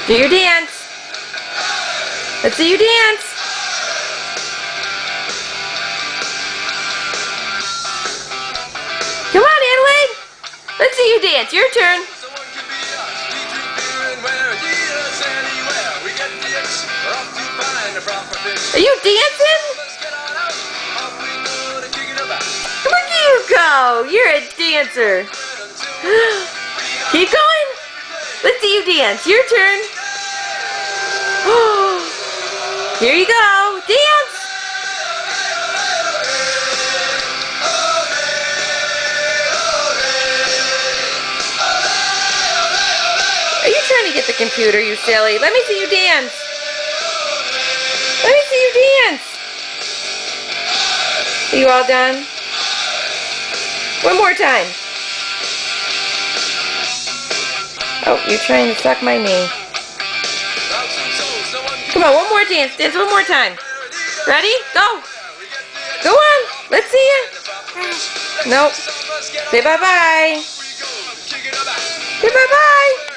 Do your dance. Let's see you dance. Come on, Adelaide. Let's see you dance. Your turn. Are you dancing? Look at you go. You're a dancer. Keep going. Let's see you dance. Your turn. Here you go. Dance. Are you trying to get the computer, you silly? Let me see you dance. Let me see you dance. Are you all done? One more time. Oh, you're trying to suck my knee. Come on, one more dance. Dance one more time. Ready? Go. Go on. Let's see you. Nope. Say bye-bye. Say bye-bye.